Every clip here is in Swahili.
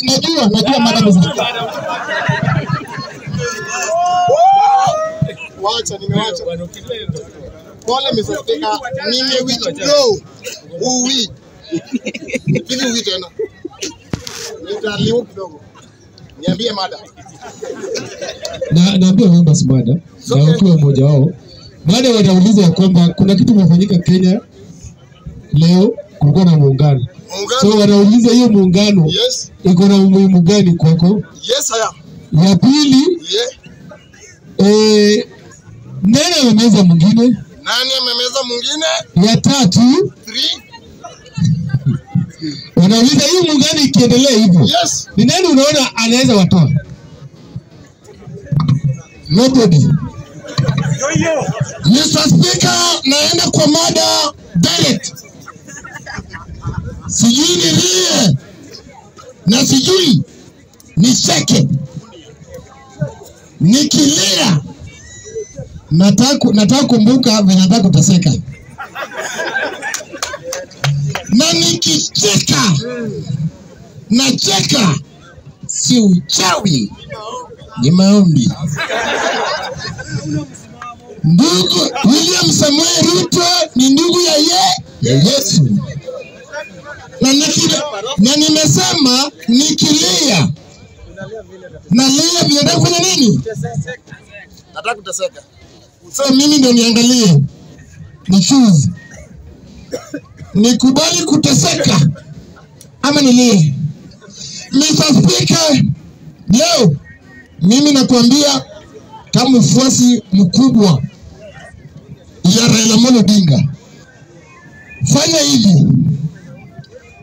Najua mada mzuri. Wacha nimewacha. Pole Mr. Speaker, nimewithdraw. Uwi. Pili uwi tena. Nitaliu kidogo. Niambie mada. Naambia members mada. Na ukiwa mmoja wao. Mada wanauliza kwamba kuna kitu kimefanyika Kenya leo, kulikuwa na muungano. So wanauliza hiyo muungano iko na umuhimu gani kwako? Yes, I am. Ya pili, nani amemeza mwingine? Nani amemeza mwingine? Ya tatu, 3. wanauliza hiyo muungano ikiendelea hivyo. Yes. Ni nani unaona anaweza watoa? Nobody. Mr. Speaker, naenda kwa mada direct. Sijui nilie na sijui nicheke. Nikilia nataka kumbuka venye nataka kuteseka. Na nikicheka nacheka, si uchawi, ni maombi. Ndugu William Samuel Ruto ni ndugu ya Yesu. Na nimesema nikilia nalia bila kufanya nini? Nataka kuteseka. So mimi ndio niangalie, ni choose, nikubali kuteseka ama nilie. Mr. Speaker, leo mimi nakuambia kama mfuasi mkubwa ya Raila Amolo Odinga, fanya hivi.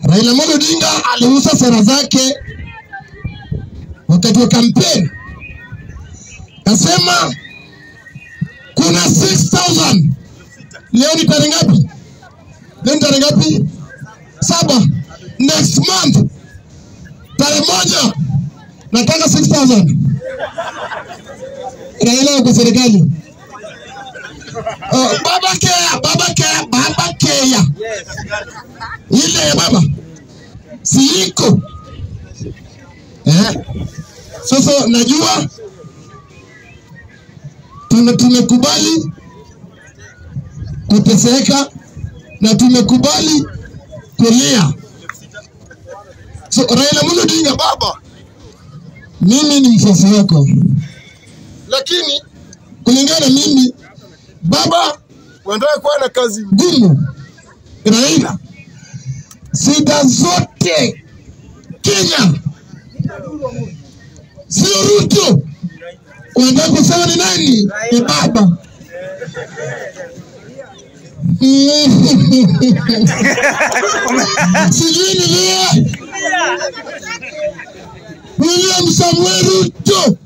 Raila Amolo Odinga aliuza sera zake wakati wa kampeni. Nasema kuna 6,000. Leo ni tarehe ngapi? Leo ni tarehe ngapi? 7. Next month tarehe 1 nataka 6,000. Raila kwa serikali. Baba Kea. Ile ya baba. Siiko. Sasa najua tumekubali kuteseka na tumekubali kulia. So Raila Amolo Odinga, baba, mimi ni mfuasi wako. Lakini kulingana mimi, baba, wanataka kuwa na kazi ngumu. Raila, sida zote Kenya, sio Ruto. Wanataka kusema ni nani? Ni baba. Sijui nilie. William Samuel Ruto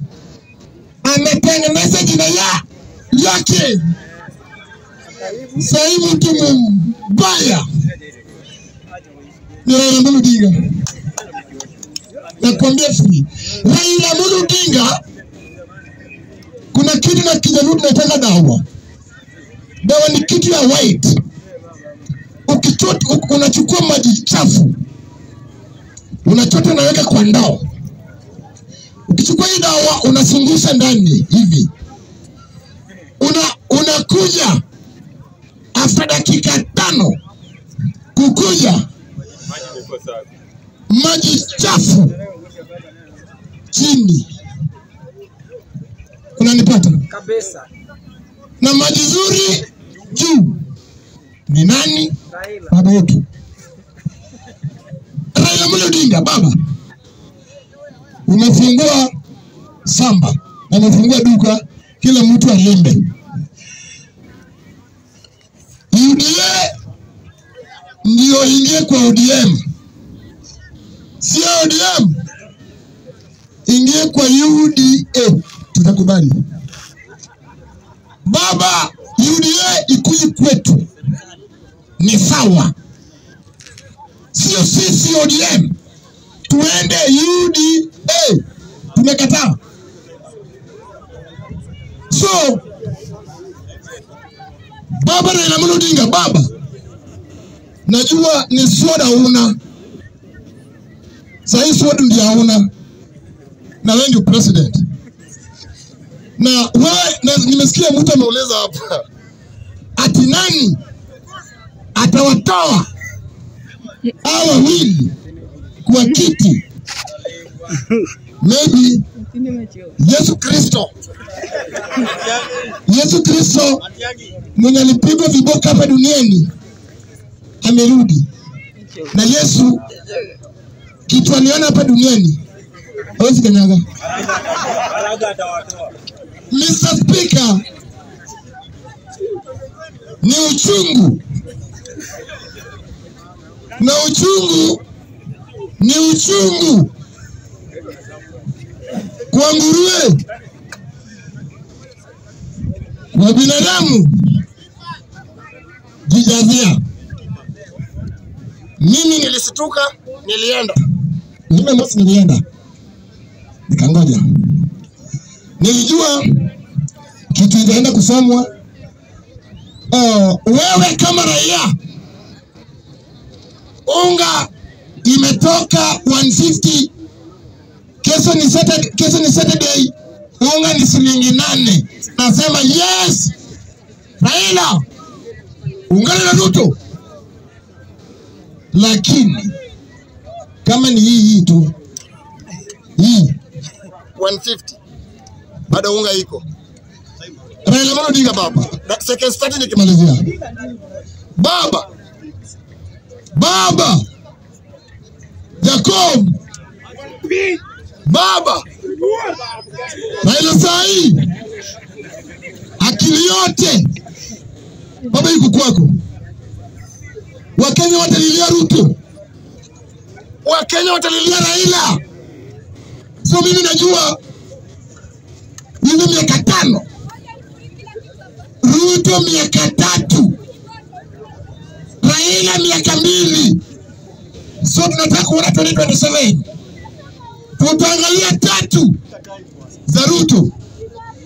ametengeneza jina yake. Sasa hivi mtu mbaya ni Raila Amolo Odinga. Nakwambia free. Raila Amolo Odinga, kuna kitu na Kijaluo tunataka dawa. Dawa ni kitu ya white. Ukichota unachukua maji chafu, unachota unaweka kwa ndoo. Ukichukua hii dawa unasungusha ndani hivi. Unakuja after dakika 5 kukuja maji chafu chini. Unanipata? Kabisa. Na maji zuri juu. Ni nani? Raila. Baba yetu. Raila Amolo Odinga, baba. Umefungua samba, umefungua duka, kila mtu alembe. UDA ndio ingie kwa ODM. Sio ODM ingie kwa UDA. Tutakubali. Baba, UDA ikuji kwetu. Ni sawa. Sio sisi ODM. Tuende UDA. Tumekataa. So baba Raila Amolo Odinga, baba, najua ni soda una. Sasa sword ndio hauna. Na wewe ndio president. Na wewe nimesikia mtu ameuliza hapa. Ati nani atawatoa hawa wawili kwa kiti? Maybe Yesu Kristo. Yesu Kristo mwenye alipigwa viboko hapa duniani amerudi. Na Yesu kitu aliona hapa duniani hawezi kanyaga. Mr. Speaker, ni uchungu. Na uchungu ni uchungu kwa nguruwe, kwa binadamu jijazia. Mimi nilisituka, nilienda. Nikangoja. Nilijua kitu itaenda kusomwa. Wewe kama raia, unga imetoka 150. Kesho ni Saturday. Unga ni shilingi 8. Nasema yes. Raila, ungana na Ruto. Lakini kama ni hii tu. Hii 150. Bado unga iko. Raila mbona diga baba? Second start nikimalizia. Baba Jacob. Baba Raila sahi. Akili yote baba yuko kwako. Wakenya watalilia Ruto. Wakenya watalilia Raila. So mimi najua hizo miaka 5. Ruto miaka 3. Raila miaka 2. So tunataka kuona 2027. Tutaangalia 3 za Ruto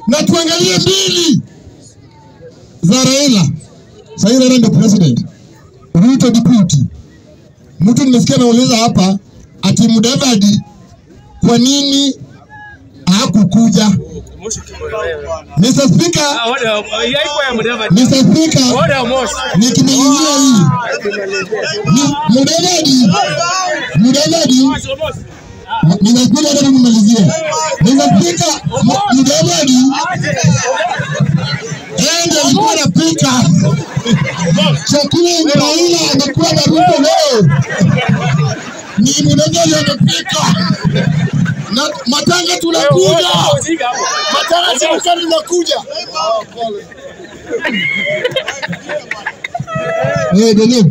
na tuangalie 2 za Raila. Sasa Raila ndio president, Ruto deputy. Mtu nimesikia anauliza hapa ati Mudavadi kwa nini hakukuja? Mr. Speaker, nikimalizia hii. Mudavadi ninakuja hata nimalizie. Mr. Speaker, Mudavadi ndio alikuwa anapika chakula ya Raila, amekuwa na Ruto leo. Ni Mudavadi anapika. Na matanga tunakuja. Matanga serikali tunakuja. Dele.